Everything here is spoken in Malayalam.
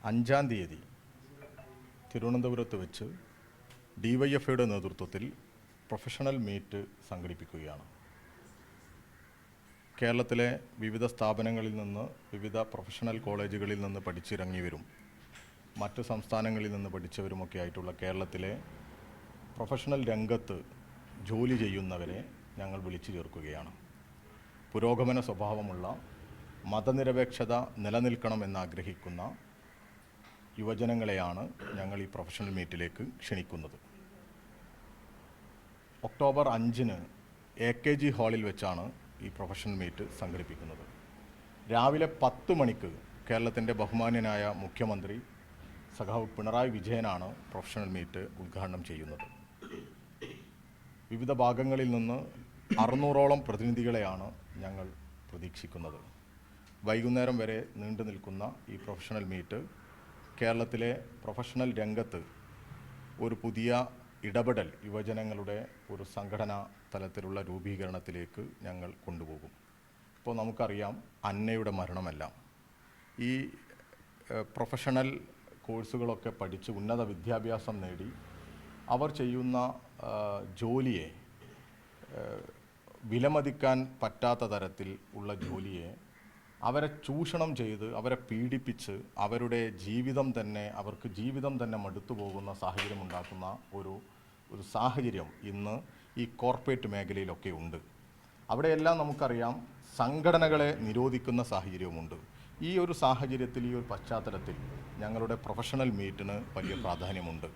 5-ാം തീയതി തിരുവനന്തപുരത്ത് വെച്ച് DYFIയുടെ നേതൃത്വത്തിൽ പ്രൊഫഷണൽ മീറ്റ് സംഘടിപ്പിക്കുകയാണ്. കേരളത്തിലെ വിവിധ സ്ഥാപനങ്ങളിൽ നിന്ന്, വിവിധ പ്രൊഫഷണൽ കോളേജുകളിൽ നിന്ന് പഠിച്ചിറങ്ങിയവരും മറ്റ് സംസ്ഥാനങ്ങളിൽ നിന്ന് പഠിച്ചവരുമൊക്കെ ആയിട്ടുള്ള കേരളത്തിലെ പ്രൊഫഷണൽ രംഗത്ത് ജോലി ചെയ്യുന്നവരെ ഞങ്ങൾ വിളിച്ചു ചേർക്കുകയാണ്. പുരോഗമന സ്വഭാവമുള്ള, മതനിരപേക്ഷത നിലനിൽക്കണമെന്നാഗ്രഹിക്കുന്ന യുവജനങ്ങളെയാണ് ഞങ്ങൾ ഈ പ്രൊഫഷണൽ മീറ്റിലേക്ക് ക്ഷണിക്കുന്നത്. ഒക്ടോബർ 5-ന് AKG ഹാളിൽ വെച്ചാണ് ഈ പ്രൊഫഷണൽ മീറ്റ് സംഘടിപ്പിക്കുന്നത്. രാവിലെ 10 മണിക്ക് കേരളത്തിൻ്റെ ബഹുമാന്യനായ മുഖ്യമന്ത്രി സഖാവ് പിണറായി വിജയനാണ് പ്രൊഫഷണൽ മീറ്റ് ഉദ്ഘാടനം ചെയ്യുന്നത്. വിവിധ ഭാഗങ്ങളിൽ നിന്ന് 600ഓളം പ്രതിനിധികളെയാണ് ഞങ്ങൾ പ്രതീക്ഷിക്കുന്നത്. വൈകുന്നേരം വരെ നീണ്ടു നിൽക്കുന്ന ഈ പ്രൊഫഷണൽ മീറ്റ് കേരളത്തിലെ പ്രൊഫഷണൽ രംഗത്ത് ഒരു പുതിയ ഇടപെടൽ, യുവജനങ്ങളുടെ ഒരു സംഘടനാ തലത്തിലുള്ള രൂപീകരണത്തിലേക്ക് ഞങ്ങൾ കൊണ്ടുപോകും. ഇപ്പോൾ നമുക്കറിയാം, അന്നയുടെ മരണമല്ല. ഈ പ്രൊഫഷണൽ കോഴ്സുകളൊക്കെ പഠിച്ച് ഉന്നത വിദ്യാഭ്യാസം നേടി അവർ ചെയ്യുന്ന ജോലിയെ വിലമതിക്കാൻ പറ്റാത്ത തരത്തിൽ ഉള്ള ജോലിയെ അവരെ ചൂഷണം ചെയ്ത്, അവരെ പീഡിപ്പിച്ച്, അവരുടെ അവർക്ക് ജീവിതം തന്നെ മടുത്തു പോകുന്ന സാഹചര്യം ഉണ്ടാക്കുന്ന ഒരു സാഹചര്യം ഇന്ന് ഈ കോർപ്പറേറ്റ് മേഖലയിലൊക്കെ ഉണ്ട്. അവിടെയെല്ലാം നമുക്കറിയാം, സംഘടനകളെ നിരോധിക്കുന്ന സാഹചര്യവുമുണ്ട്. ഈ ഒരു സാഹചര്യത്തിൽ, ഈ ഒരു പശ്ചാത്തലത്തിൽ ഞങ്ങളുടെ പ്രൊഫഷണൽ മീറ്റിന് വലിയ പ്രാധാന്യമുണ്ട്.